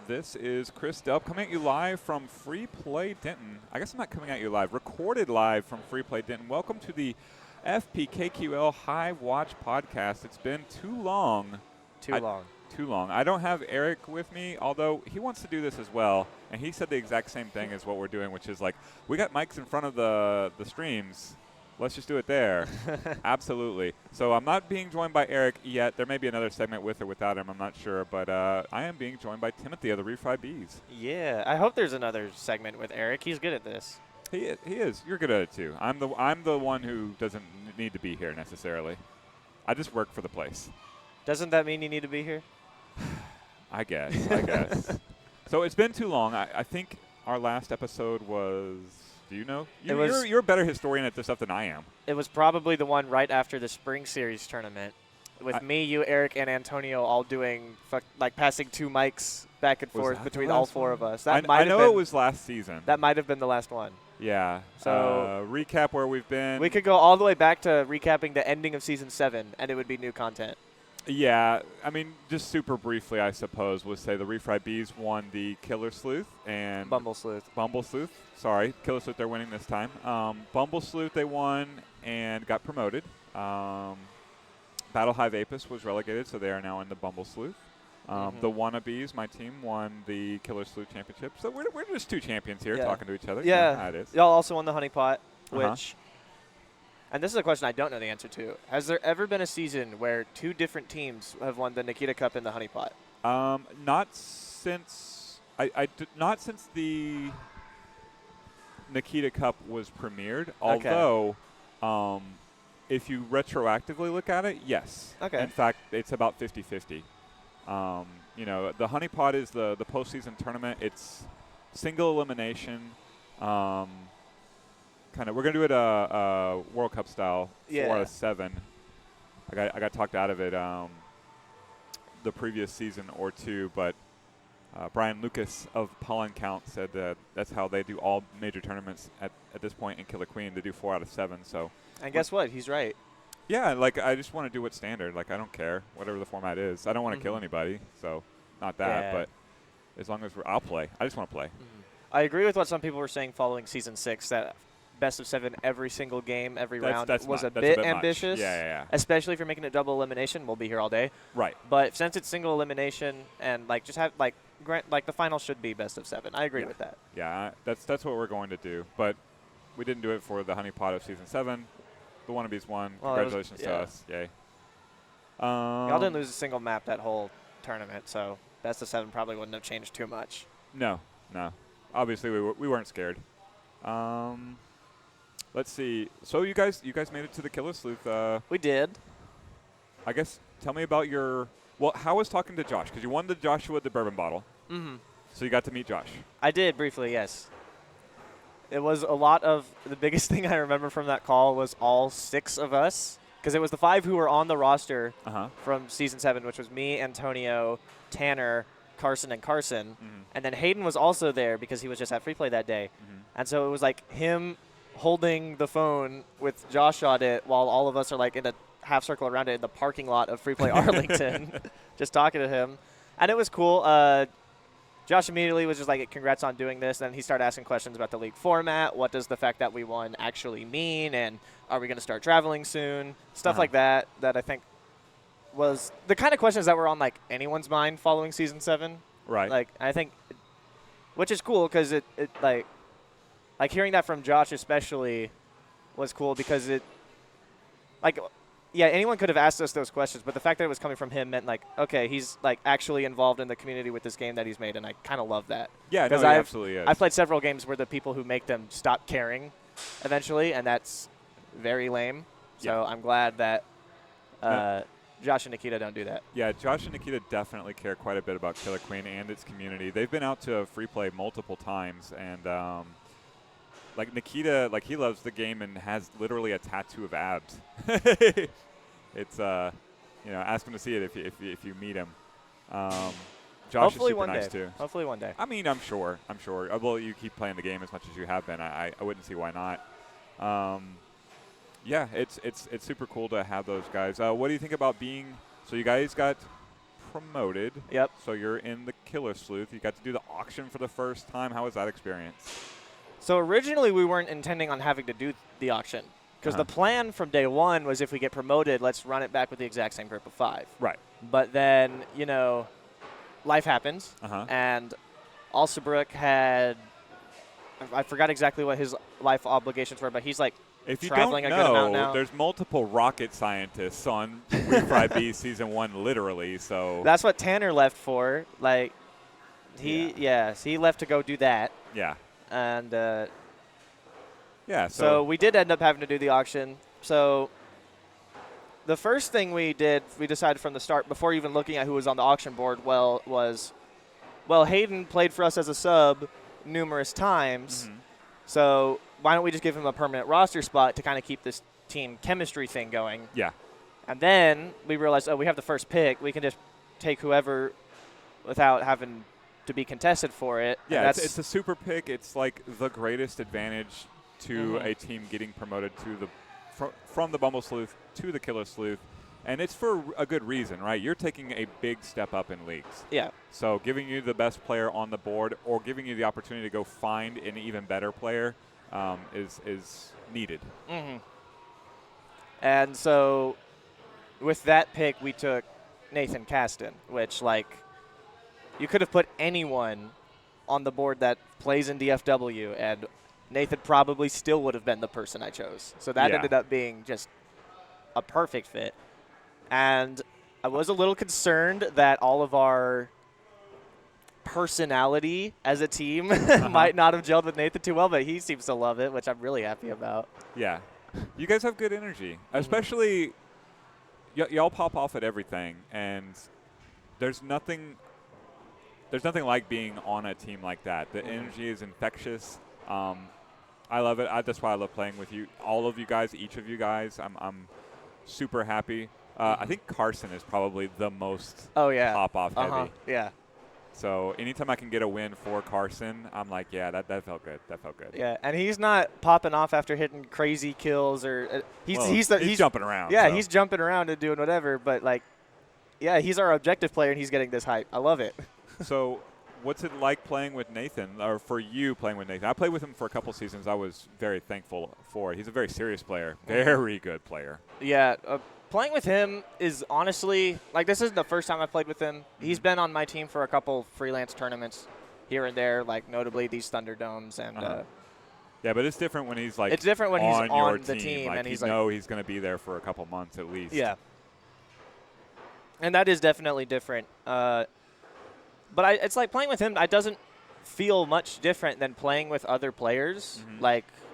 This is Chris Delp coming at you live from Free Play Denton. I guess I'm not coming at you live. Recorded live from Free Play Denton. Welcome to the FPKQL Hivewatch podcast. It's been too long. Too long. I don't have Eric with me, although he wants to do this as well. And he said the exact same thing as what we're doing, which is like, we got mics in front of the streams. Let's just do it there. Absolutely. So I'm not being joined by Eric yet. There may be another segment with or without him. I'm not sure. But I am being joined by Timothy of the Refried Bees. Yeah, I hope there's another segment with Eric. He's good at this. He is. You're good at it, too. I'm the one who doesn't need to be here necessarily. I just work for the place. Doesn't that mean you need to be here? I guess. So it's been too long. I think our last episode was... Do you know? You're a better historian at this stuff than I am. It was probably the one right after the Spring Series tournament with me, you, Eric, and Antonio all doing, passing two mics back and forth between all four of us. I know it was last season. That might have been the last one. Yeah. So recap where we've been. We could go all the way back to recapping the ending of Season 7, and it would be new content. Yeah, I mean, just super briefly, I suppose, we'll say the Refried Bees won the Killer Sleuth and Bumble Sleuth. Sorry, Killer Sleuth, they're winning this time. Bumble Sleuth, they won and got promoted. Battle Hive Apis was relegated, so they are now in the Bumble Sleuth. The Wannabes, my team, won the Killer Sleuth Championship. So we're just two champions here talking to each other. Yeah, it is. Y'all also won the Honey Pot, which... And this is a question I don't know the answer to. Has there ever been a season where two different teams have won the Nikita Cup and the Honey Pot? Not since not since the Nikita Cup was premiered. Okay. Although, if you retroactively look at it, yes. Okay. In fact, it's about 50-50. The Honey Pot is the postseason tournament. It's single elimination. We're gonna do it World Cup style, 4 out of 7. I got talked out of it the previous season or two, but Brian Lucas of Pollen Count said that that's how they do all major tournaments at this point in Killer Queen. They do 4 out of 7. So. And guess what? He's right. Yeah, I just want to do what's standard. I don't care whatever the format is. I don't want to kill anybody, so not that. But as long as I'll play. I just want to play. I agree with what some people were saying following Season 6 that. Best of 7 every single game, every round was a bit ambitious. Yeah. Especially if you're making it double elimination, we'll be here all day. Right. But since it's single elimination and just have the final should be best of 7. I agree with that. Yeah, that's what we're going to do. But we didn't do it for the Honey Pot of Season 7. The Wannabes won. Well, congratulations to us. Yay. Y'all didn't lose a single map that whole tournament, so best of 7 probably wouldn't have changed too much. No. Obviously, we weren't scared. Let's see. So you guys made it to the Killer Sleuth. We did. I guess tell me about your. Well, how was talking to Josh? Because you won the Joshua the bourbon bottle. Mm-hmm. So you got to meet Josh. I did briefly, yes. It was a lot of the biggest thing I remember from that call was all 6 of us, because it was the 5 who were on the roster from Season 7, which was me, Antonio, Tanner, Carson, and Carson. And then Hayden was also there because he was just at Free Play that day. And so it was like him holding the phone with Josh on it while all of us are in a half circle around it in the parking lot of Free Play Arlington, just talking to him. And it was cool. Josh immediately was just like, congrats on doing this. And then he started asking questions about the league format. What does the fact that we won actually mean? And are we going to start traveling soon? Stuff like that I think was the kind of questions that were on anyone's mind following Season 7. Right. I think, which is cool because it hearing that from Josh especially was cool because anyone could have asked us those questions, but the fact that it was coming from him meant okay, he's actually involved in the community with this game that he's made, and I kind of love that. Yeah, no, he absolutely is. I've played several games where the people who make them stop caring eventually, and that's very lame. So I'm glad that Josh and Nikita don't do that. Yeah, Josh and Nikita definitely care quite a bit about Killer Queen and its community. They've been out to Free Play multiple times, and Nikita, he loves the game and has literally a tattoo of abs. It's ask him to see it if you meet him. Josh Hopefully is super nice day. too. Hopefully one day. I mean, I'm sure. Well, you keep playing the game as much as you have been. I wouldn't see why not. Yeah, it's super cool to have those guys. What do you think about being? So you guys got promoted. Yep. So you're in the Killer Sleuth. You got to do the auction for the first time. How was that experience? So originally we weren't intending on having to do the auction because the plan from day one was if we get promoted, let's run it back with the exact same group of 5. Right. But then, life happens, and Alsabrook had – I forgot exactly what his life obligations were, but he's like if you traveling don't a good amount know, now. There's multiple rocket scientists on We Fry B Season 1 literally, so – That's what Tanner left for. Like, he left to go do that. Yeah. And so we did end up having to do the auction. So the first thing we did, we decided from the start, before even looking at who was on the auction board, was Hayden played for us as a sub numerous times. So why don't we just give him a permanent roster spot to kind of keep this team chemistry thing going? Yeah. And then we realized, we have the first pick. We can just take whoever without having to be contested for it. Yeah, it's a super pick. It's like the greatest advantage to a team getting promoted to from the Bumble Sleuth to the Killer Sleuth. And it's for a good reason, right? You're taking a big step up in leagues. Yeah. So giving you the best player on the board or giving you the opportunity to go find an even better player is needed. And so with that pick, we took Nathan Caston, which, you could have put anyone on the board that plays in DFW, and Nathan probably still would have been the person I chose. So that ended up being just a perfect fit. And I was a little concerned that all of our personality as a team might not have gelled with Nathan too well, but he seems to love it, which I'm really happy about. Yeah. You guys have good energy, especially y'all pop off at everything, and there's nothing like being on a team like that. The energy is infectious. I love it. That's why I love playing with you. All of you guys, each of you guys, I'm super happy. I think Carson is probably the most pop-off heavy. Yeah. So anytime I can get a win for Carson, I'm like, yeah, that felt good. That felt good. Yeah, and he's not popping off after hitting crazy kills or he's jumping around. Yeah, so. He's jumping around and doing whatever. But he's our objective player, and he's getting this hype. I love it. So, what's it like playing with Nathan, or for you playing with Nathan? I played with him for a couple seasons. I was very thankful for it. He's a very serious player, very good player. Yeah. Playing with him is honestly, this isn't the first time I played with him. He's been on my team for a couple freelance tournaments here and there, notably these Thunderdomes. And yeah, but it's different when he's it's different when he's on the team and he's he's going to be there for a couple months at least. Yeah. And that is definitely different. But it's like playing with him, it doesn't feel much different than playing with other players,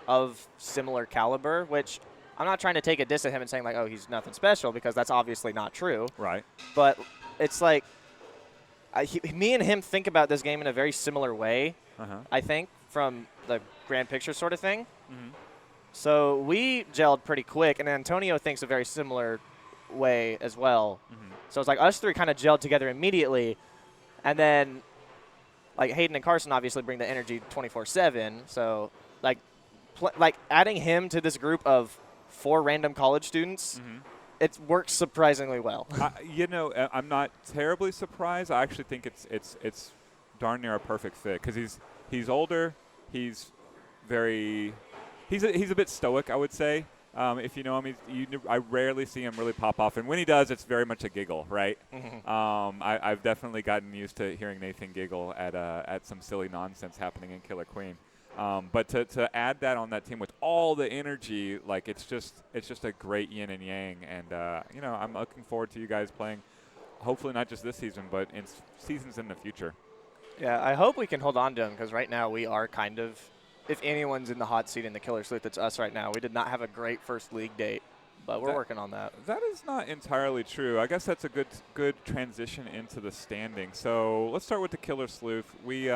of similar caliber, which I'm not trying to take a diss at him and saying, he's nothing special, because that's obviously not true. Right. But it's me and him think about this game in a very similar way, I think, from the grand picture sort of thing. So we gelled pretty quick, and Antonio thinks a very similar way as well. So it's us three kind of gelled together immediately. And then, Hayden and Carson obviously bring the energy 24/7. So, adding him to this group of 4 random college students, it works surprisingly well. I'm not terribly surprised. I actually think it's darn near a perfect fit because he's older. He's a bit stoic, I would say. If you know him, I rarely see him really pop off, and when he does, it's very much a giggle, right? I've definitely gotten used to hearing Nathan giggle at some silly nonsense happening in Killer Queen. But to add that on that team with all the energy, it's just a great yin and yang, and I'm looking forward to you guys playing. Hopefully not just this season, but in seasons in the future. Yeah, I hope we can hold on to him because right now we are kind of. If anyone's in the hot seat in the Killer Sleuth, it's us right now. We did not have a great first league date, but we're working on that. That is not entirely true. I guess that's a good transition into the standing. So let's start with the Killer Sleuth. We've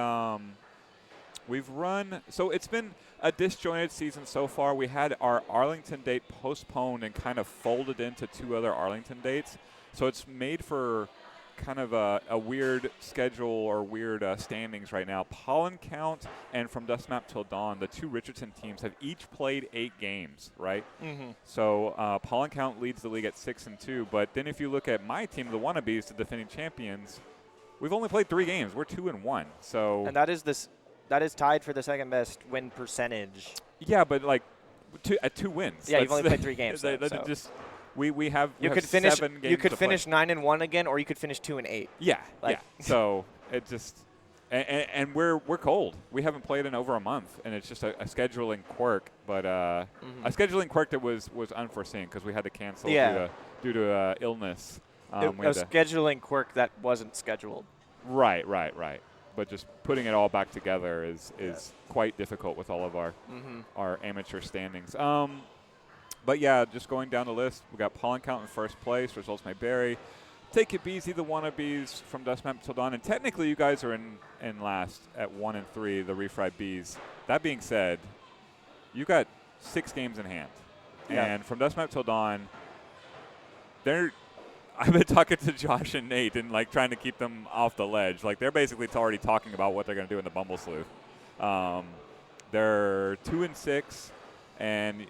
run – so it's been a disjointed season so far. We had our Arlington date postponed and kind of folded into 2 other Arlington dates. So it's made for kind of a weird schedule or weird standings right now. Pollen Count and From Dusk Map Till Dawn, the two Richardson teams have each played 8 games, right? Mm-hmm. So Pollen Count leads the league at 6-2. But then if you look at my team, the Wannabes, the defending champions, we've only played 3 games. We're 2-1. So and that is tied for the second best win percentage. Yeah, but like at 2 wins. Yeah, you've only played 3 games. Just we have you we could have finish 7 games you could to finish play. 9-1 again, or you could finish 2-8. Yeah, like yeah. So it just and we're cold. We haven't played in over a month, and it's just a scheduling quirk. But a scheduling quirk that was unforeseen because we had to cancel due to illness. A scheduling quirk that wasn't scheduled. Right. But just putting it all back together is quite difficult with all of our amateur standings. But yeah, just going down the list, we got Pollen Count in first place. Results may vary. Take It Easy, the Wannabes, From Dusk Map Till Dawn, and technically you guys are in last at 1-3, the Refried Bees. That being said, you got 6 games in hand, and From Dusk Map Till Dawn, I've been talking to Josh and Nate and like trying to keep them off the ledge. Like they're basically already talking about what they're going to do in the Bumble Sleuth. They're 2-6, and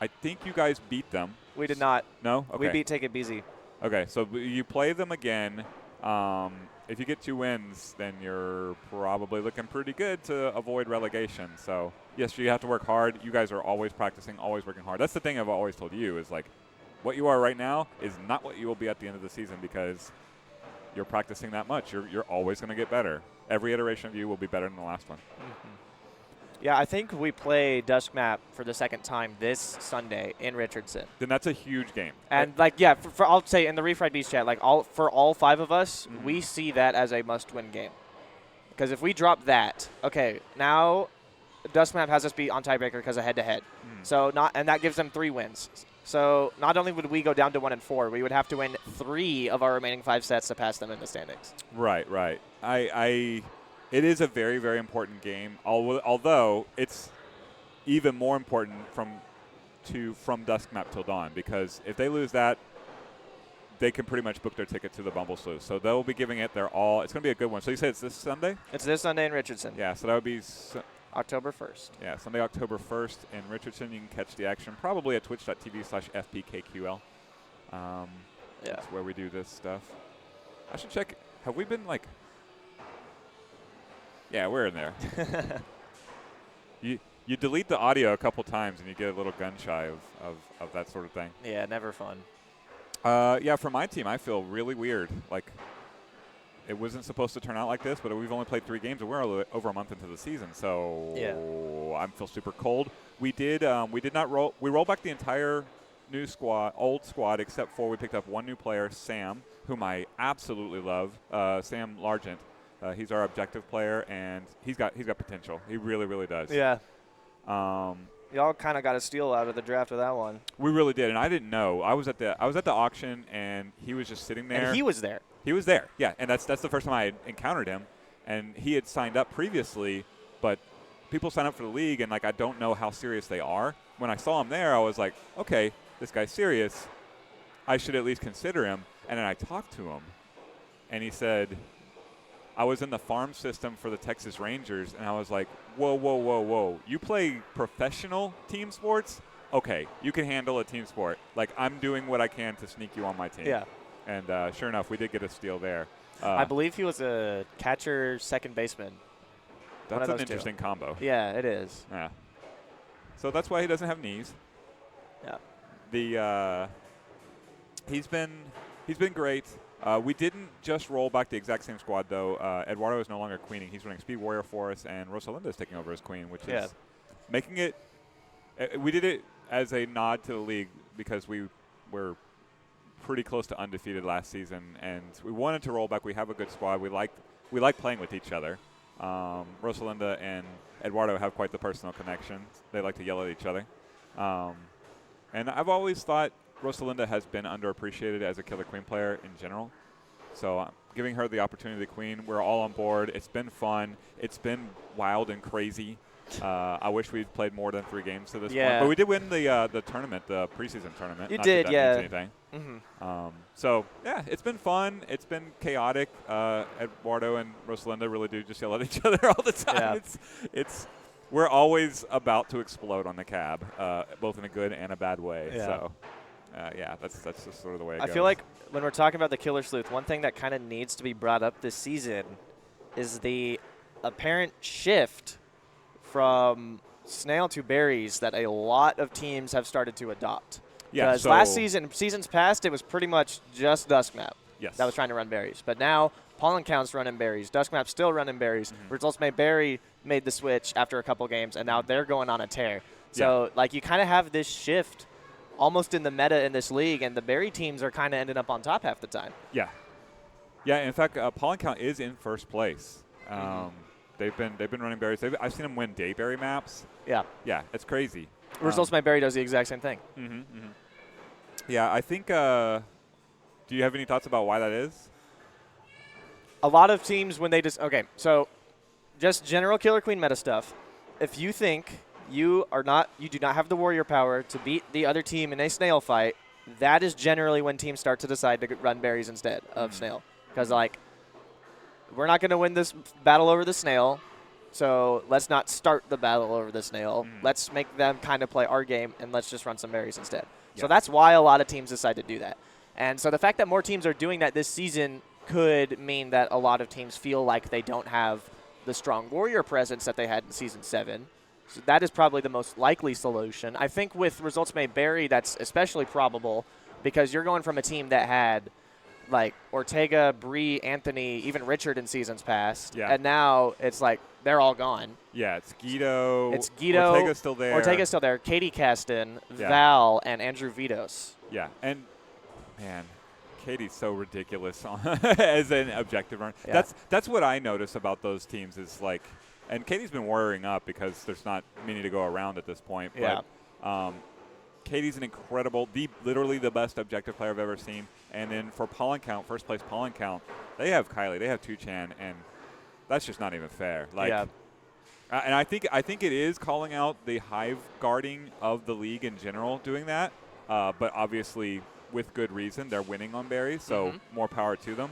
I think you guys beat them. We did not. No? Okay. We beat Take It Easy. Okay, so you play them again. If you get 2 wins, then you're probably looking pretty good to avoid relegation. So, yes, you have to work hard. You guys are always practicing, always working hard. That's the thing I've always told you is, like, what you are right now is not what you will be at the end of the season because you're practicing that much. You're always going to get better. Every iteration of you will be better than the last one. Mm-hmm. Yeah, I think we play Dusk Map for the second time this Sunday in Richardson. Then that's a huge game. And for I'll say in the Refried Beast chat, for all 5 of us, we see that as a must-win game. Because if we drop that, okay, now Dusk Map has us beat on tiebreaker because of head-to-head. So and that gives them 3 wins. So not only would we go down to 1-4, we would have to win 3 of our remaining 5 sets to pass them in the standings. Right. It is a very, very important game, although it's even more important from Dusk Map Till Dawn because if they lose that, they can pretty much book their ticket to the Bumble Sleuth. So they'll be giving it their all. It's going to be a good one. So you said it's this Sunday? It's this Sunday in Richardson. Yeah, so that would be October 1st. Yeah, Sunday, October 1st in Richardson. You can catch the action probably at twitch.tv/FPKQL. That's where we do this stuff. I should check. Have we been like... Yeah, we're in there. You delete the audio a couple times and you get a little gun shy of that sort of thing. Yeah, never fun. Yeah, for my team, I feel really weird. Like, it wasn't supposed to turn out like this, but we've only played 3 games and we're over a month into the season, so I feel super cold. We rolled back the entire old squad, except for we picked up 1 new player, Sam, whom I absolutely love, Sam Largent. He's our objective player, and he's got potential. He really, really does. Yeah. Y'all kind of got a steal out of the draft with that one. We really did, and I didn't know. I was at the auction, and he was just sitting there. And he was there. He was there, yeah, and that's the first time I had encountered him, and he had signed up previously, but people sign up for the league, and like I don't know how serious they are. When I saw him there, I was like, okay, this guy's serious. I should at least consider him. And then I talked to him, and he said, I was in the farm system for the Texas Rangers, and I was like, whoa. You play professional team sports? Okay, you can handle a team sport. Like, I'm doing what I can to sneak you on my team. Yeah. And sure enough, we did get a steal there. I believe he was a catcher, second baseman. That's an interesting combo. Yeah, it is. Yeah. So that's why he doesn't have knees. Yeah. He's been great. We didn't just roll back the exact same squad, though. Eduardo is no longer queening. He's running Speed Warrior for us, and Rosalinda is taking over as queen, which is making it we did it as a nod to the league because we were pretty close to undefeated last season, and we wanted to roll back. We have a good squad. We like playing with each other. Rosalinda and Eduardo have quite the personal connection. They like to yell at each other. And I've always thought Rosalinda has been underappreciated as a Killer Queen player in general. So giving her the opportunity to queen, we're all on board. It's been fun. It's been wild and crazy. I wish we'd played more than 3 games to this point. But we did win the tournament, the preseason tournament. You Not did, that that means anything. So, yeah, it's been fun. It's been chaotic. Eduardo and Rosalinda really do just yell at each other all the time. Yeah. We're always about to explode on the cab, both in a good and a bad way. Yeah. So, that's just sort of the way it goes. I feel like when we're talking about the Killer Sleuth, one thing that kind of needs to be brought up this season is the apparent shift from snail to berries that a lot of teams have started to adopt. Yeah, because last season, seasons past, it was pretty much just Duskmap that was trying to run berries. But now Pollen Count's running berries. Duskmap's still running berries. Results May Berry made the switch after a couple games, and now they're going on a tear. So, you kind of have this shift almost in the meta in this league, and the berry teams are kind of ending up on top half the time. Yeah. Yeah, in fact, Pollen Count is in first place. They've been running berries. I've seen them win dayberry maps. Yeah. Yeah, it's crazy. Results May Berry does the exact same thing. Yeah, I think do you have any thoughts about why that is? A lot of teams, when they just – okay, so just general Killer Queen meta stuff. If you think you do not have the warrior power to beat the other team in a snail fight, that is generally when teams start to decide to run berries instead of snail. Because, we're not going to win this battle over the snail, so let's not start the battle over the snail. Let's make them kind of play our game, and let's just run some berries instead. So that's why a lot of teams decide to do that. And so the fact that more teams are doing that this season could mean that a lot of teams feel like they don't have the strong warrior presence that they had in Season 7. So that is probably the most likely solution. I think with Results May Berry, that's especially probable because you're going from a team that had Ortega, Bree, Anthony, even Richard in seasons past. Yeah. And now it's they're all gone. Yeah, it's Guido. Ortega's still there. Katie Caston, Val, and Andrew Vitos. Yeah, and man, Katie's so ridiculous as an objective runner. Yeah. That's what I notice about those teams is and Katie's been warrioring up because there's not many to go around at this point. But, Katie's an incredible, literally the best objective player I've ever seen. And then for Pollen Count, first place Pollen Count, they have Kylie, they have Tuchan, and that's just not even fair. And I think it is calling out the hive guarding of the league in general doing that. But obviously, with good reason, they're winning on berries, so more power to them.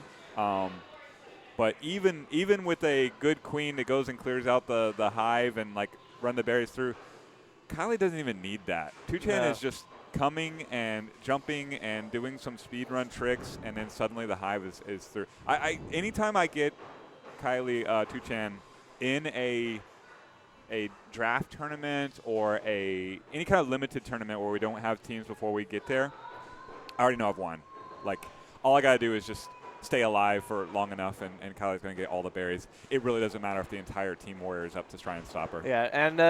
But even with a good queen that goes and clears out the hive and run the berries through, Kylie doesn't even need that. Tuchan is just coming and jumping and doing some speed run tricks, and then suddenly the hive is through. Anytime I get Kylie Tuchan in a draft tournament or any kind of limited tournament where we don't have teams before we get there, I already know I've won. All I got to do is just stay alive for long enough, and Kylie's going to get all the berries. It really doesn't matter if the entire team warrior is up to try and stop her. Yeah, and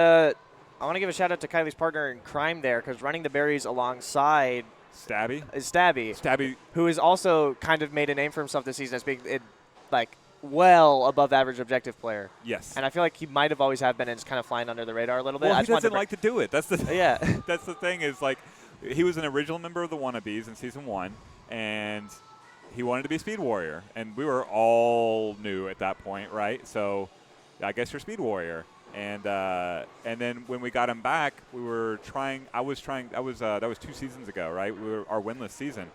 I want to give a shout-out to Kylie's partner in crime there because running the berries alongside Stabby, who has also kind of made a name for himself this season as being well above average objective player. Yes. And I feel like he might have always have been and just kind of flying under the radar a little bit. Well, he doesn't like to do it. That's the that's the thing is he was an original member of the Wannabes in Season 1, and he wanted to be a Speed Warrior. And we were all new at that point, right? So I guess you're Speed Warrior. And then when we got him back, we were trying. That was 2 seasons ago, right? We were our winless season.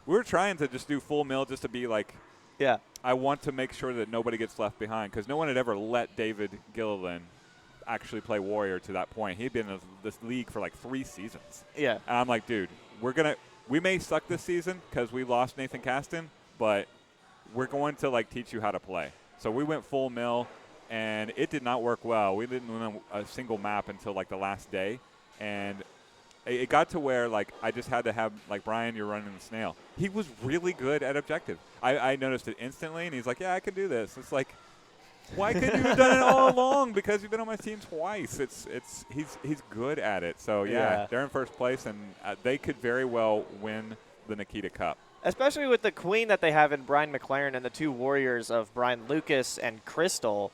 We were trying to just do full mill just to be I want to make sure that nobody gets left behind because no one had ever let David Gilliland actually play Warrior to that point. He'd been in this league for 3 seasons. Yeah. And I'm like, dude, we may suck this season because we lost Nathan Caston, but we're going to teach you how to play. So we went full mill. And it did not work well. We didn't win a single map until the last day, and it got to where I just had to have Brian, you're running the snail. He was really good at objective. I noticed it instantly, and he's like, yeah, I can do this. It's why couldn't you have done it all along? Because you've been on my team twice. He's good at it. So yeah, they're in first place, and they could very well win the Nikita Cup. Especially with the queen that they have in Brian McLaren and the 2 warriors of Brian Lucas and Crystal.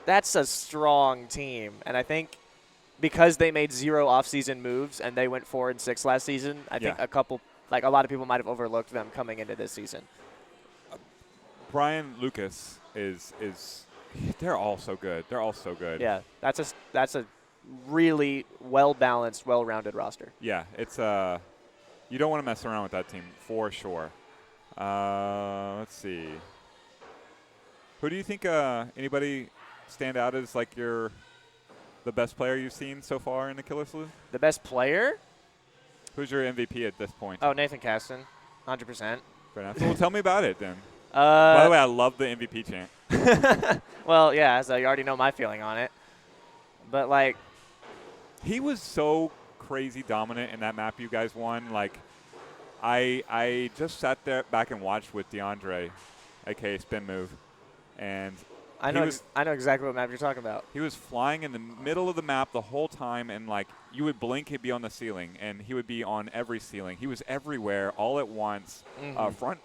That's a strong team. And I think because they made 0 off-season moves and they went 4-6 last season, I think a lot of people might have overlooked them coming into this season. Brian Lucas they're all so good. They're all so good. Yeah, that's a really well-balanced, well-rounded roster. Yeah, it's You don't want to mess around with that team for sure. Let's see. Who do you think? Anybody stand out as like the best player you've seen so far in the Killer Sleuth? The best player? Who's your MVP at this point? Oh, Nathan Caston, 100%. Fair enough. Well, tell me about it then. By the way, I love the MVP chant. Well, yeah, so you already know my feeling on it. But, like, he was so crazy dominant in that map you guys won. Like, I just sat there back and watched with DeAndre, a.k.a. Spin Move, and I know exactly what map you're talking about. He was flying in the middle of the map the whole time, and, like, you would blink, he'd be on the ceiling, and he would be on every ceiling. He was everywhere all at once, front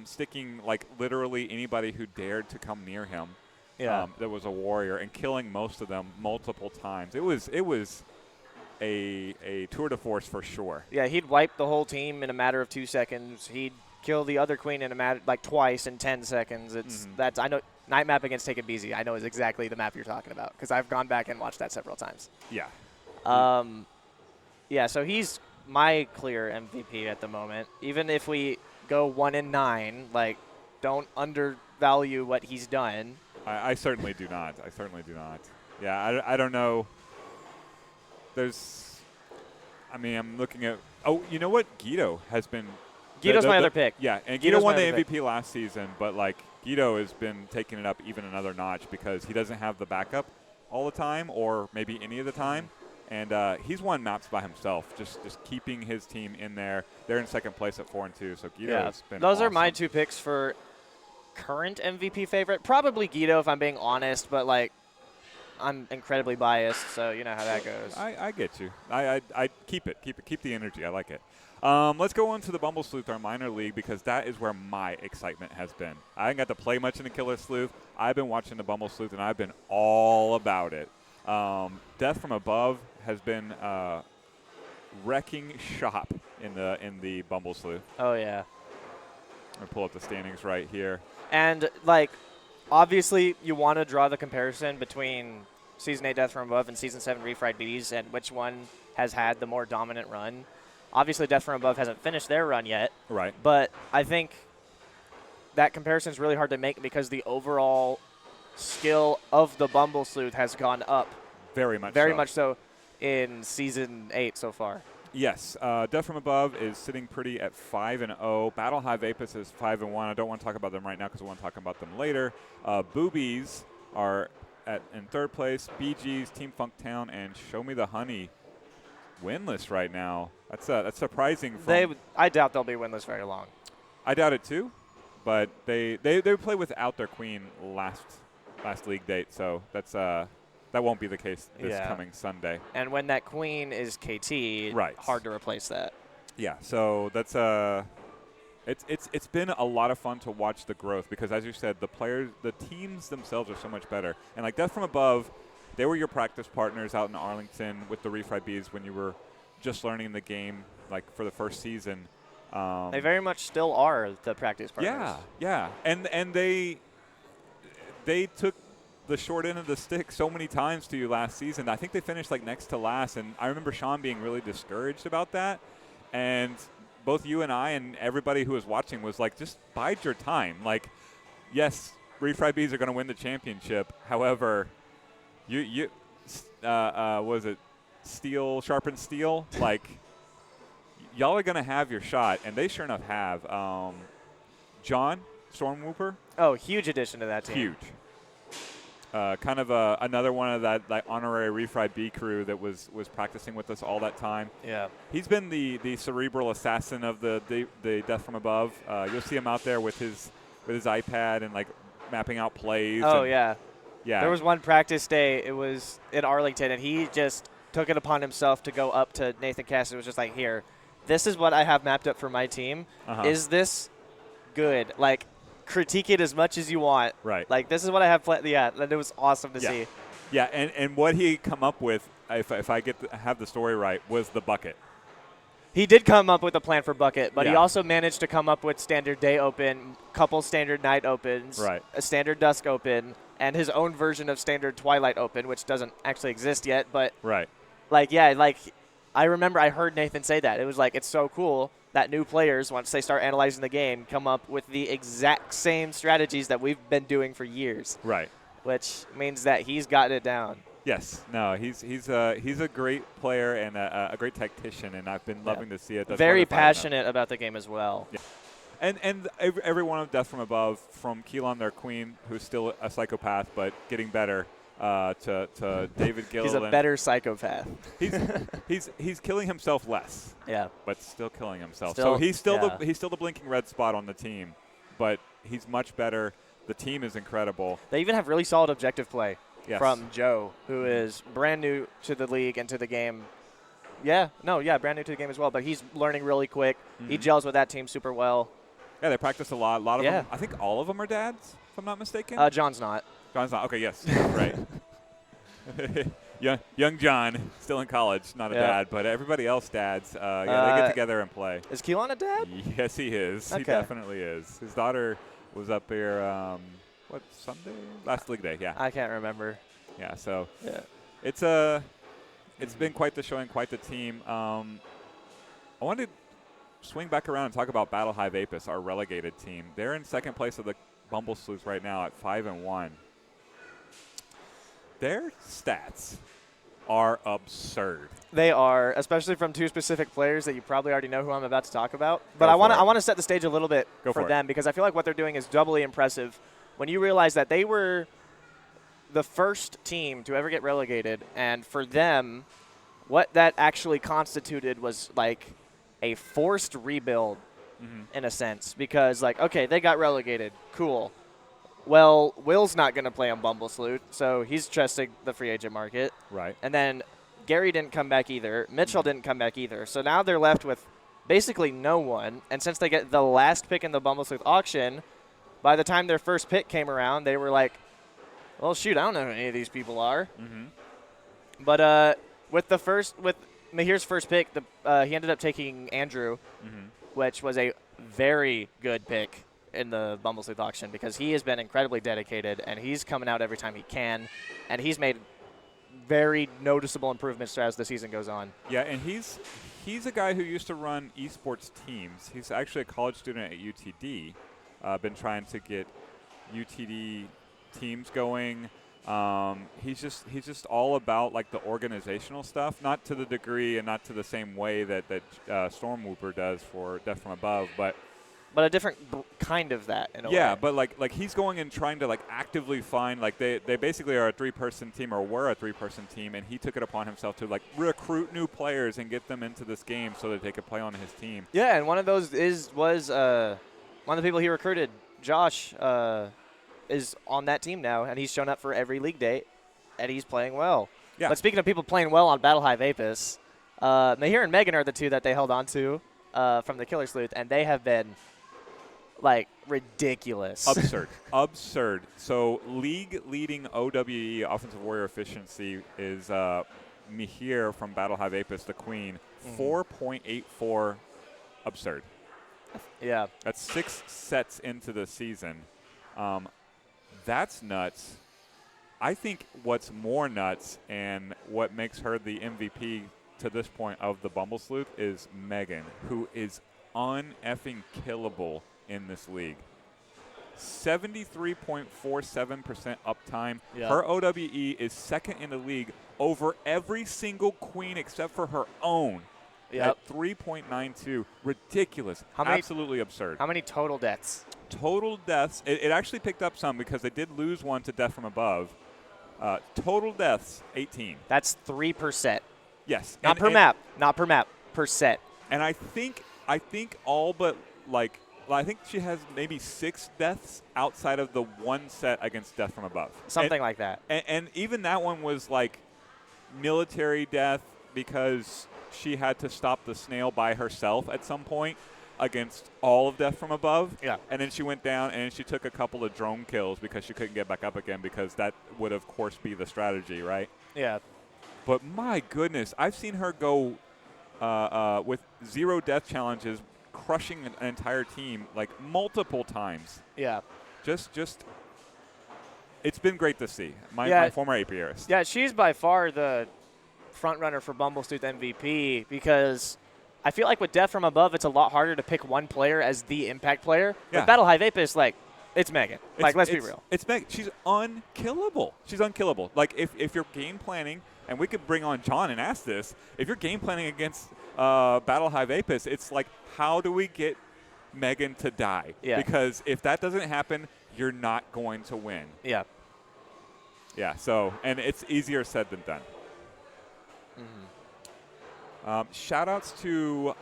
sticking, like, literally anybody who dared to come near him. Yeah. That was a warrior, and killing most of them multiple times. It was a tour de force for sure. Yeah, he'd wipe the whole team in a matter of 2 seconds. He'd kill the other queen in a matter like twice in 10 seconds. That's I know night map against Take It Easy. I know is exactly the map you're talking about because I've gone back and watched that several times. Yeah. Yeah. So he's my clear MVP at the moment. Even if we go 1-9, like, don't undervalue what he's done. I certainly do not. Yeah, I don't know. I'm looking at – oh, you know what? Guido has been – Guido's my other pick. Yeah, and Guido won the MVP last season, but, like, Guido has been taking it up even another notch because he doesn't have the backup all the time or maybe any of the time. And he's won maps by himself, just keeping his team in there. They're in second place at 4-2, so Guido has been Those awesome. are my two picks for current MVP favorite. Probably Guido if I'm being honest, but, like, I'm incredibly biased, so you know how that goes. I get you. I keep the energy. I like it. Let's go on to the Bumble Sleuth, our minor league, because that is where my excitement has been. I haven't got to play much in the Killer Sleuth. I've been watching the Bumble Sleuth, and I've been all about it. Death from Above has been wrecking shop in the Bumble Sleuth. Oh, yeah. I'm going to pull up the standings right here. And, like, obviously you want to draw the comparison between Season 8 Death from Above and Season 7 Refried Bees and which one has had the more dominant run. Obviously Death from Above hasn't finished their run yet. Right. But I think that comparison is really hard to make because the overall skill of the Bumble Sleuth has gone up. Very much so in Season 8 so far. Yes. Death from Above is sitting pretty at 5-0. Battle Hive Apis is 5-1. I don't want to talk about them right now because I want to talk about them later. Boobies are in third place. BG's, Team Funktown, and Show Me the Honey winless right now. That's surprising. I doubt they'll be winless very long. I doubt it too, but they play without their queen last league date, so that won't be the case this coming Sunday. And when that queen is KT, right, hard to replace that. Yeah, so that's it's been a lot of fun to watch the growth because, as you said, the teams themselves are so much better. And like Death from Above, they were your practice partners out in Arlington with the Refried Bees when you were just learning the game, like for the first season. They very much still are the practice partners. Yeah, and they took the short end of the stick so many times to you last season. I think they finished like next to last, and I remember Sean being really discouraged about that. And both you and I and everybody who was watching was like, just bide your time. Like, yes, Refried Bees are going to win the championship. However, was it steel, sharpened steel? Like, y'all are going to have your shot, and they sure enough have. John, Stormwhooper. Oh, huge addition to that team. Huge. Kind of another one of that like honorary Refried B crew that was practicing with us all that time. Yeah. He's been the cerebral assassin of the Death from Above. You'll see him out there with his iPad and like mapping out plays. Oh, yeah. Yeah. There was one practice day. It was in Arlington, and he just took it upon himself to go up to Nathan Cassidy. It was just like, here, this is what I have mapped up for my team. Is this good? Like, critique it as much as you want. Right. Like, this is what I have planned. Yeah, and it was awesome to see. Yeah, and what he come up with, if I have the story right, was the bucket. He did come up with a plan for bucket, but he also managed to come up with standard day open, couple standard night opens, a standard dusk open, and his own version of standard twilight open, which doesn't actually exist yet. But I remember I heard Nathan say that. It was like, it's so cool that new players, once they start analyzing the game, come up with the exact same strategies that we've been doing for years. Right. Which means that he's got it down. Yes. No, he's a great player and a great tactician, and I've been loving to see it. That's very passionate about the game as well. Yeah. And every one of Death from Above, from Keelan, their queen, who's still a psychopath but getting better, to David Gilliland. He's a better psychopath. He's killing himself less. Yeah. But still killing himself. Still, so he's still the blinking red spot on the team, but he's much better. The team is incredible. They even have really solid objective play yes. from Joe, who is brand new to the league and to the game. Brand new to the game as well, but he's learning really quick. Mm-hmm. He gels with that team super well. Yeah, they practice a lot. A lot of them, I think all of them are dads, if I'm not mistaken. John's not. John's not. Okay, yes, right. young John, still in college, not a dad, but everybody else dads. They get together and play. Is Keelan a dad? Yes, he is. Okay. He definitely is. His daughter was up here, Sunday? Last league day, yeah. I can't remember. Yeah, so it's been quite the showing, quite the team. I wanted to swing back around and talk about Battle Hive Apis, our relegated team. They're in second place of the Bumble Sleuths right now at 5-1. Their stats are absurd. They are, especially from two specific players that you probably already know who I'm about to talk about. But I want to set the stage a little bit for them because I feel like what they're doing is doubly impressive when you realize that they were the first team to ever get relegated, and for them, what that actually constituted was like a forced rebuild in a sense because, like, okay, they got relegated. Cool. Well, Will's not going to play on Bumble Sleuth, so he's trusting the free agent market. Right. And then Gary didn't come back either. Mitchell didn't come back either. So now they're left with basically no one. And since they get the last pick in the Bumble Sleuth auction, by the time their first pick came around, they were like, well, shoot, I don't know who any of these people are. Mm-hmm. But with Mahir's first pick, he ended up taking Andrew, which was a very good pick in the Bumble Sleuth auction because he has been incredibly dedicated and he's coming out every time he can, and he's made very noticeable improvements as the season goes on. Yeah, and he's a guy who used to run esports teams. He's actually a college student at UTD. Been trying to get UTD teams going. He's just all about like the organizational stuff, not to the degree and not to the same way that Stormwooper does for Death from Above, but a different kind of that in a way. Yeah, but like he's going and trying to like actively find, like they basically are a 3-person team or were a 3-person team, and he took it upon himself to like recruit new players and get them into this game so that they could play on his team. Yeah, and one of those was one of the people he recruited, Josh, is on that team now, and he's shown up for every league date, and he's playing well. Yeah. But speaking of people playing well on Battle Hive Apis, Mahir and Megan are the two that they held on to from the Killer Sleuth, and they have been like ridiculous. Absurd. So league-leading OWE, Offensive Warrior Efficiency, is Mihir from Battle Hive Apis, the queen, 4.84 absurd. Yeah. That's 6 sets into the season. That's nuts. I think what's more nuts and what makes her the MVP to this point of the Bumble Sleuth is Megan, who is un-effing killable in this league. 73.47% uptime. Yeah. Her OWE is second in the league over every single queen except for her own. Yep. At 3.92. Ridiculous. Absolutely absurd. How many total deaths? Total deaths. It actually picked up some because they did lose one to Death from Above. Total deaths, 18. That's 3%. Yes. Not per map. Not per map. Per set. And I think all but like, I think she has maybe 6 deaths outside of the one set against Death from Above. Something like that. And even that one was like military death because she had to stop the snail by herself at some point against all of Death from Above. Yeah. And then she went down and she took a couple of drone kills because she couldn't get back up again because that would, of course, be the strategy, right? Yeah. But my goodness, I've seen her go with 0 death challenges, crushing an entire team like multiple times. Yeah. Just it's been great to see. My former APRist. Yeah, she's by far the front runner for Bumblesleuth MVP because I feel like with Death from Above, it's a lot harder to pick one player as the impact player. Yeah. With Battle Hive Apis, like, it's Megan. Let's be real. It's Megan. She's unkillable. She's unkillable. Like, if you're game planning, and we could bring on John and ask this, if you're game planning against Battle Hive Apis, it's like, how do we get Megan to die? Yeah. Because if that doesn't happen, you're not going to win. Yeah. Yeah, so, and it's easier said than done. Shout-outs to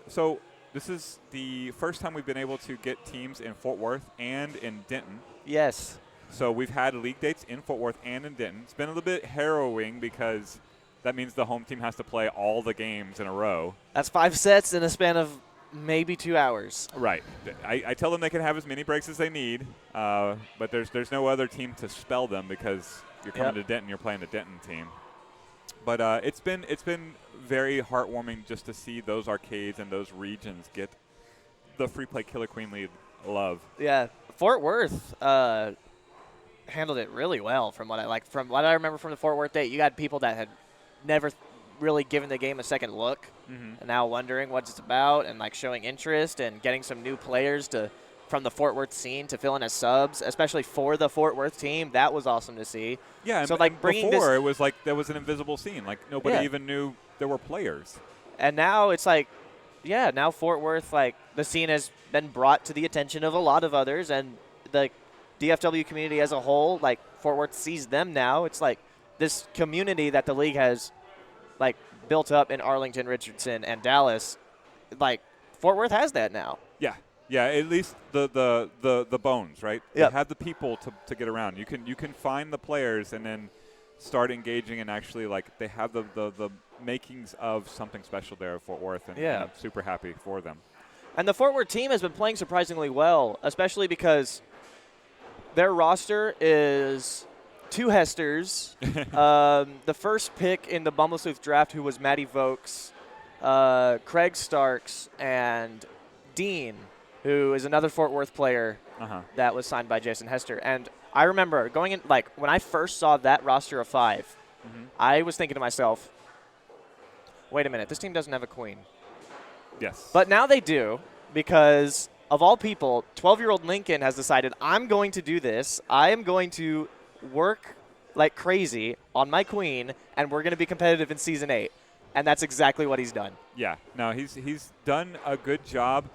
so this is the first time we've been able to get teams in Fort Worth and in Denton. Yes. So we've had league dates in Fort Worth and in Denton. It's been a little bit harrowing because that means the home team has to play all the games in a row. That's 5 sets in a span of maybe 2 hours. Right. I tell them they can have as many breaks as they need, but there's no other team to spell them because you're coming to Denton, you're playing the Denton team. But it's been very heartwarming just to see those arcades and those regions get the Free Play Killer Queen League love. Yeah, Fort Worth handled it really well from what I remember from the Fort Worth date. You got people that had never really given the game a second look and now wondering what it's about and like showing interest and getting some new players from the Fort Worth scene to fill in as subs, especially for the Fort Worth team. That was awesome to see. Yeah, so like bringing before it was like there was an invisible scene. Like nobody even knew there were players. And now it's like, now Fort Worth, like the scene has been brought to the attention of a lot of others, and the DFW community as a whole, like Fort Worth sees them now. It's like this community that the league has like built up in Arlington, Richardson, and Dallas. Like Fort Worth has that now. Yeah. Yeah, at least the bones, right? Yep. They have the people to get around. You can find the players and then start engaging and actually like they have the makings of something special there at Fort Worth, and I'm super happy for them. And the Fort Worth team has been playing surprisingly well, especially because their roster is 2 Hesters. The first pick in the Bumblesleuth draft, who was Maddie Vokes, Craig Starks, and Dean, who is another Fort Worth player that was signed by Jason Hester. And I remember going in, like, when I first saw that roster of 5, I was thinking to myself, wait a minute, this team doesn't have a queen. Yes. But now they do, because of all people, 12-year-old Lincoln has decided, I'm going to do this. I am going to work like crazy on my queen, and we're going to be competitive in Season 8. And that's exactly what he's done. Yeah. No, he's done a good job.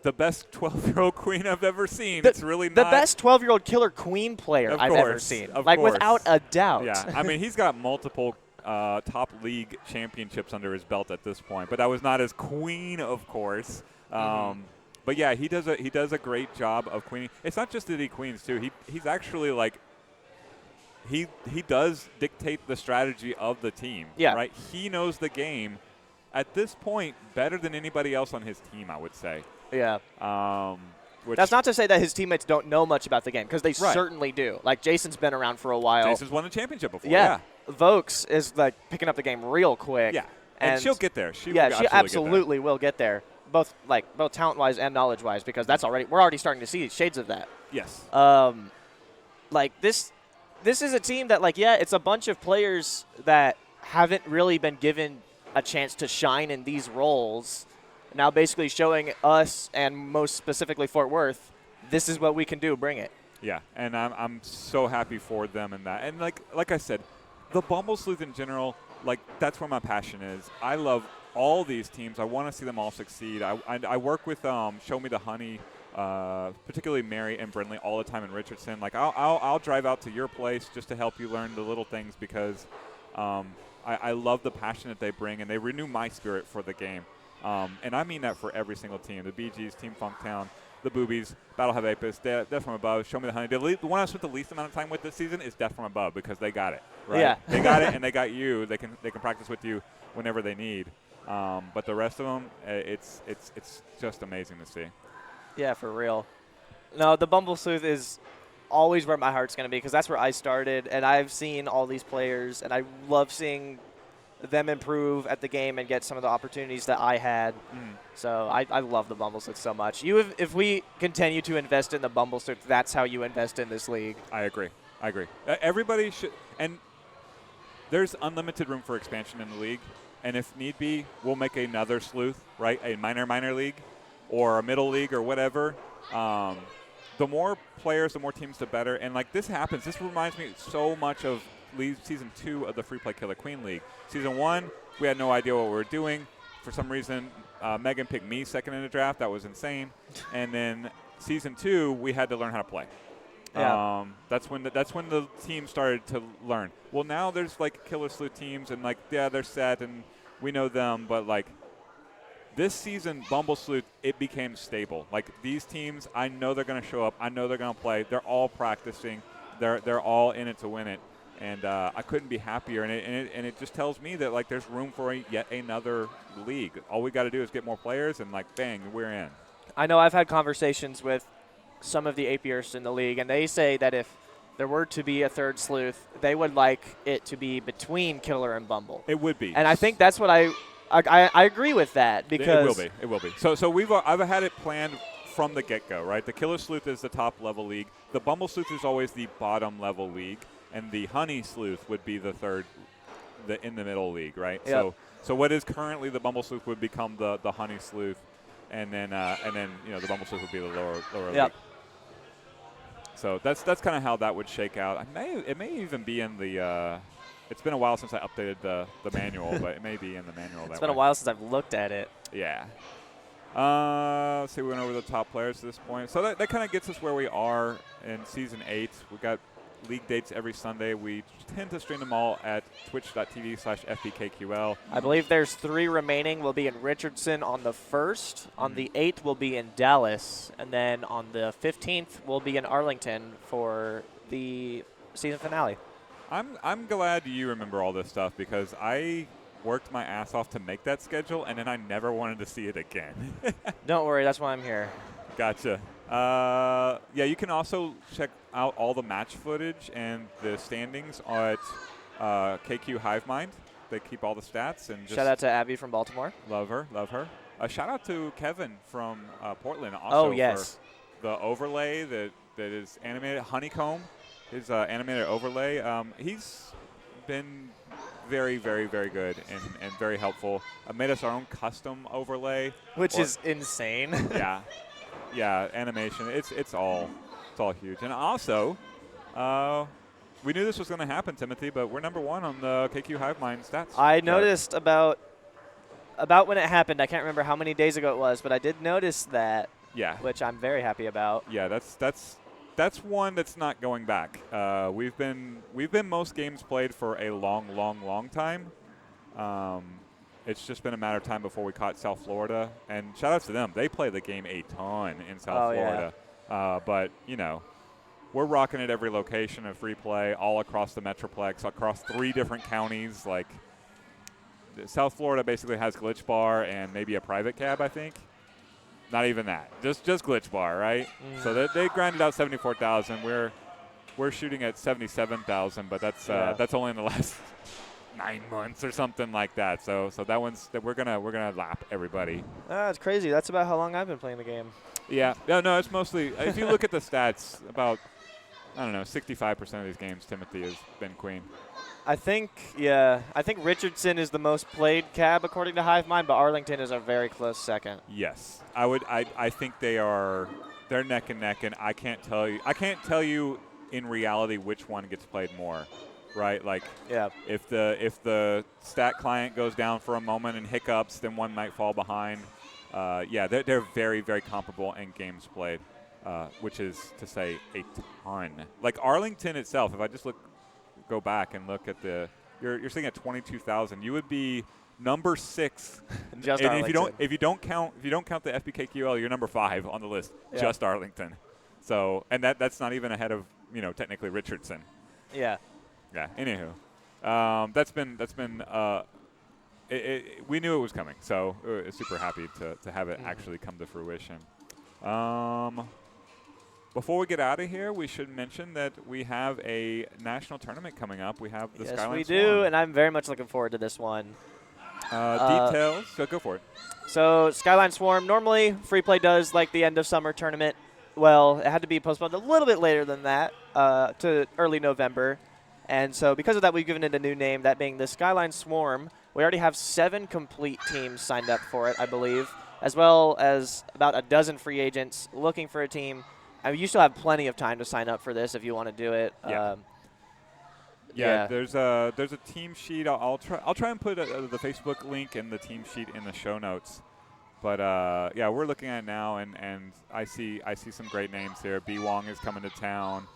The best 12-year-old queen I've ever seen. It's really not the best 12-year-old killer queen player I've ever seen. Like, without a doubt. Yeah. I mean, he's got multiple top league championships under his belt at this point, but that was not as queen, of course. But yeah, he does a great job of queening. It's not just that he queens too. He's actually like he does dictate the strategy of the team. Yeah. Right. He knows the game at this point better than anybody else on his team, I would say. Yeah. Which that's not to say that his teammates don't know much about the game, because they certainly do. Like, Jason's been around for a while. Jason's won a championship before. Yeah. Vokes is like picking up the game real quick. Yeah. And she'll get there. She absolutely will get there. Both talent-wise and knowledge-wise, because we're already starting to see shades of that. Yes. Like this is a team that, like, it's a bunch of players that haven't really been given a chance to shine in these roles. Now basically showing us, and most specifically Fort Worth, this is what we can do. Bring it. Yeah, and I'm so happy for them in that. And like I said, the Bumblesleuth in general, like, that's where my passion is. I love all these teams. I want to see them all succeed. I work with Show Me the Honey, particularly Mary and Brindley, all the time in Richardson. Like, I'll drive out to your place just to help you learn the little things, because I love the passion that they bring, and they renew my spirit for the game. And I mean that for every single team. The BGs, Team Funktown, the Boobies, Battle Hive Apis, Death From Above, Show Me the Honey. The one I spent the least amount of time with this season is Death From Above, because they got it. Right? Yeah. They got it, and they got you. They can practice with you whenever they need. But the rest of them, it's just amazing to see. Yeah, for real. No, the Bumblesleuth is always where my heart's going to be, because that's where I started, and I've seen all these players, and I love seeing them improve at the game and get some of the opportunities that I had. So I love the Bumblesleuth so much. If we continue to invest in the Bumblesleuth, that's how you invest in this league. I agree. Everybody should, and there's unlimited room for expansion in the league, and if need be, we'll make another sleuth, right? A minor league, or a middle league, or whatever. The more players, the more teams, the better. And like this happens. This reminds me so much of Season 2 of the Free Play Killer Queen League. Season 1, we had no idea what we were doing. For some reason, Megan picked me second in the draft. That was insane. And then Season 2, we had to learn how to play. Yeah. That's when the team started to learn. Well, now there's like Killer Sleuth teams, and like they're set, and we know them. But like this season, Bumble Sleuth, it became stable. Like these teams, I know they're going to show up. I know they're going to play. They're all practicing. They're all in it to win it. And I couldn't be happier. And it just tells me that like there's room for yet another league. All we got to do is get more players, and like bang, we're in. I know I've had conversations with some of the APers in the league, and they say that if there were to be a third sleuth, they would like it to be between Killer and Bumble. It would be. And I think that's what I agree with that, because it will be. So I've had it planned from the get-go, right? The Killer Sleuth is the top level league. The Bumble Sleuth is always the bottom level league, and the Honey Sleuth would be the third, in the middle league, right? Yep. So what is currently the Bumble Sleuth would become the Honey Sleuth, and then the Bumble Sleuth would be the lower yep. league. So that's kind of how that would shake out. It may even be in the. It's been a while since I updated the manual, but it may be in the manual. It's been a while since I've looked at it. Yeah. Let's see, we went over the top players to this point. So that kind of gets us where we are in Season 8. We've got league dates every Sunday. We tend to stream them all at twitch.tv/FPKQL. I believe there's 3 remaining. We'll be in Richardson on the 1st. On the 8th, we'll be in Dallas. And then on the 15th, we'll be in Arlington for the season finale. I'm glad you remember all this stuff, because I worked my ass off to make that schedule, and then I never wanted to see it again. Don't worry, that's why I'm here. Gotcha. Yeah, you can also check out all the match footage and the standings at KQ Hivemind. They keep all the stats. And just shout out to Abby from Baltimore. Love her. Shout out to Kevin from Portland also yes. for the overlay that is animated. Honeycomb, his animated overlay. He's been very, very, very good and very helpful. Made us our own custom overlay. Which is insane. Yeah. Yeah, animation. It's all huge. And also, we knew this was going to happen, Timothy, but we're number 1 on the KQ Hivemind stats. I noticed about when it happened. I can't remember how many days ago it was, but I did notice that. Yeah. Which I'm very happy about. Yeah, that's one that's not going back. We've been most games played for a long time. It's just been a matter of time before we caught South Florida. And shout-outs to them. They play the game a ton in South Florida. Yeah. But, we're rocking at every location of free play, all across the Metroplex, across 3 different counties. Like, South Florida basically has Glitch Bar and maybe a private cab, I think. Not even that. Just Glitch Bar, right? So they grinded out 74,000. We're shooting at 77,000, but that's only in the last 9 months or something like that. So we're gonna lap everybody. It's crazy. That's about how long I've been playing the game. Yeah. No, it's mostly if you look at the stats, about 65% of these games Timothy has been queen. I think Richardson is the most played cab according to Hivemind, but Arlington is a very close second. Yes. I think they're neck and neck, and I can't tell you in reality which one gets played more. Right, like if the stat client goes down for a moment and hiccups, then one might fall behind. They're very, very comparable in games played, which is to say a ton. Like Arlington itself, if I just go back and look at you're sitting at 22,000. You would be number 6. Just and Arlington. if you don't count the FPKQL, you're number 5 on the list. Yeah. Just Arlington. So that's not even ahead of technically Richardson. Yeah. Yeah. Anywho, that's been. We knew it was coming, so we're super happy to have it actually come to fruition. Before we get out of here, we should mention that we have a national tournament coming up. We have the Skyline Yes, Swarm. we do, and I'm very much looking forward to this one. Details. Go for it. So Skyline Swarm, normally Free Play does like the end of summer tournament. Well, it had to be postponed a little bit later than that to early November. And so because of that, we've given it a new name, that being the Skyline Swarm. We already have 7 complete teams signed up for it, I believe, as well as about a dozen free agents looking for a team. I mean, you still have plenty of time to sign up for this if you want to do it. Yeah, there's a team sheet. I'll try and put the Facebook link and the team sheet in the show notes. But yeah, we're looking at it now, and I see some great names here. B Wong is coming to town.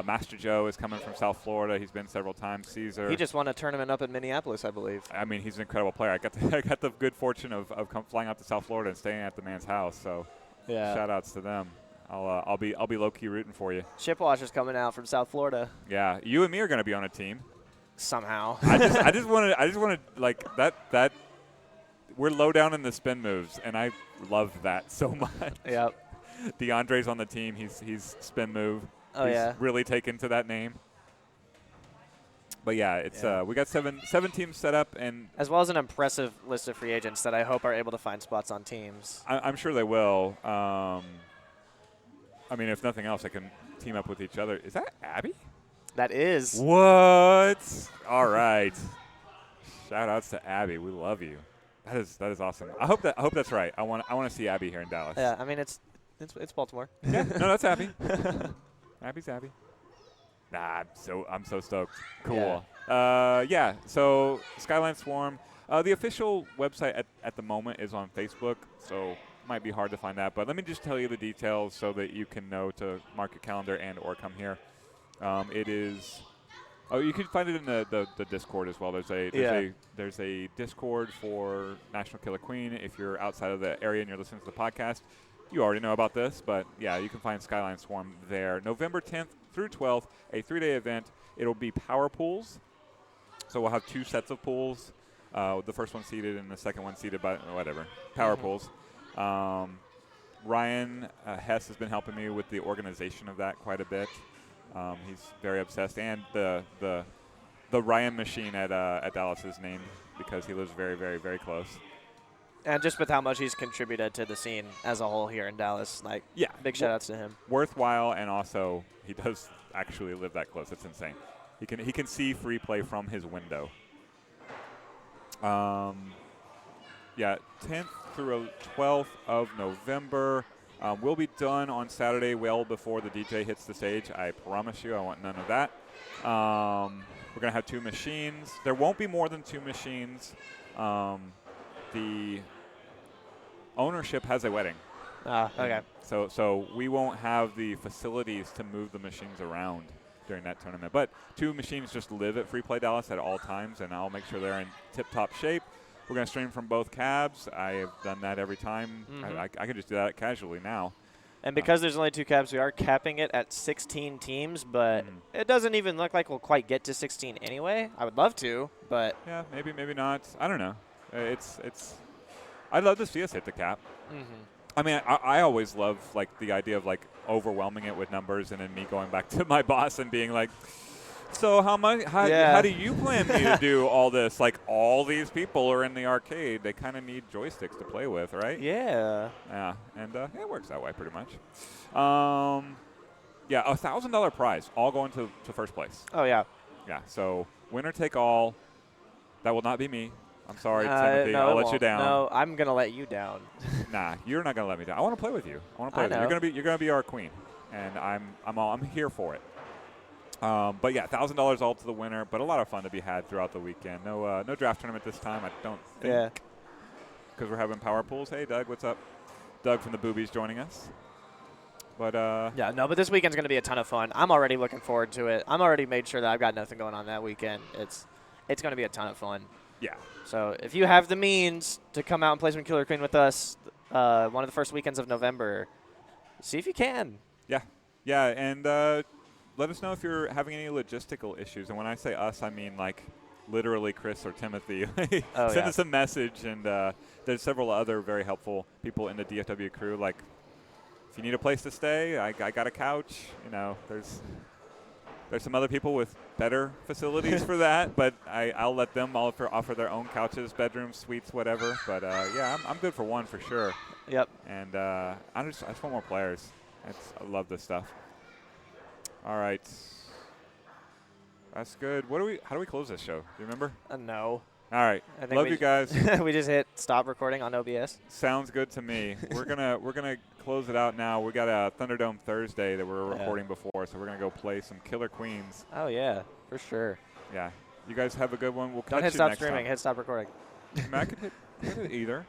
Master Joe is coming from South Florida. He's been several times. Caesar. He just won a tournament up in Minneapolis, I believe. I mean, he's an incredible player. I got the good fortune of flying out to South Florida and staying at the man's house. So yeah, shout outs to them. I'll be low key rooting for you. Hivewatch is coming out from South Florida. Yeah, you and me are going to be on a team somehow. I just want to like that. We're low down in the spin moves, and I love that so much. Yep. DeAndre's on the team. He's spin move. Oh, he's yeah. really taken to that name. But yeah, it's we got seven teams set up, and as well as an impressive list of free agents that I hope are able to find spots on teams. I'm sure they will. I mean, if nothing else, I can team up with each other. Is that Abby? That is. What? All right. Shout outs to Abby. We love you. That is awesome. I hope that's right. I want to see Abby here in Dallas. Yeah, I mean it's Baltimore. Yeah, no, that's Abby. Abby's Abby. Nah, I'm so stoked. Cool. Yeah. So Skyline Swarm, the official website at the moment is on Facebook, so might be hard to find that. But let me just tell you the details so that you can know to mark your calendar and/or come here. It is. Oh, you can find it in the Discord as well. There's a Discord for National Killer Queen. If you're outside of the area and you're listening to the podcast, you already know about this. But yeah, you can find Skyline Swarm there. November 10th through 12th, a 3-day event. It'll be power pools. So we'll have 2 sets of pools. The first one seated and the second one seated by whatever power pools. Ryan Hess has been helping me with the organization of that quite a bit. He's very obsessed, and the Ryan machine at Dallas is named because he lives very, very, very close. And just with how much he's contributed to the scene as a whole here in Dallas, big shout outs to him. Worthwhile, and also he does actually live that close. It's insane. He can see free play from his window. Yeah, 10th through 12th of November. We'll be done on Saturday well before the DJ hits the stage. I promise you, I want none of that. We're going to have 2 machines. There won't be more than 2 machines. The ownership has a wedding. Okay. So we won't have the facilities to move the machines around during that tournament. But 2 machines just live at Free Play Dallas at all times, and I'll make sure they're in tip-top shape. We're going to stream from both cabs. I have done that every time. I can just do that casually now. And because there's only 2 cabs, we are capping it at 16 teams, but it doesn't even look like we'll quite get to 16 anyway. I would love to, but yeah, maybe not. I don't know. I'd love to see us hit the cap. I mean, I always love the idea of overwhelming it with numbers, and then me going back to my boss and being like, so how do you plan me to do all this? All these people are in the arcade. They kind of need joysticks to play with, right? Yeah. Yeah, and it works that way pretty much. Yeah, $1,000 prize, all going to first place. Oh, yeah. Yeah, so winner take all. That will not be me. I'm sorry, Timothy. I'll let you down. No, I'm going to let you down. Nah, you're not going to let me down. I want to play with you. I want to play with you. You're going to be our queen, and I'm here for it. But yeah, $1,000 all to the winner, but a lot of fun to be had throughout the weekend. No draft tournament this time, I don't think. Yeah. Because we're having power pools. Hey, Doug, what's up? Doug from the Boobies joining us. But yeah, no, but this weekend's going to be a ton of fun. I'm already looking forward to it. I'm already made sure that I've got nothing going on that weekend. It's going to be a ton of fun. Yeah. So if you have the means to come out and play some Killer Queen with us, one of the first weekends of November, see if you can. Yeah. Yeah, and let us know if you're having any logistical issues. And when I say us, I mean literally Chris or Timothy. Send us a message, and there's several other very helpful people in the DFW crew. If you need a place to stay, I got a couch. There's some other people with better facilities for that, but I'll let them offer their own couches, bedrooms, suites, whatever. But yeah, I'm good for one for sure. Yep. And I just want more players. I love this stuff. All right. That's good. How do we close this show? Do you remember? No. All right. I think Love you guys. we just hit stop recording on OBS. Sounds good to me. we're gonna close it out now. We got a Thunderdome Thursday that we're recording before, so we're gonna go play some Killer Queens. Oh yeah, for sure. Yeah. You guys have a good one. We'll Don't catch hit you stop next streaming. time. Hit stop recording. I could hit either.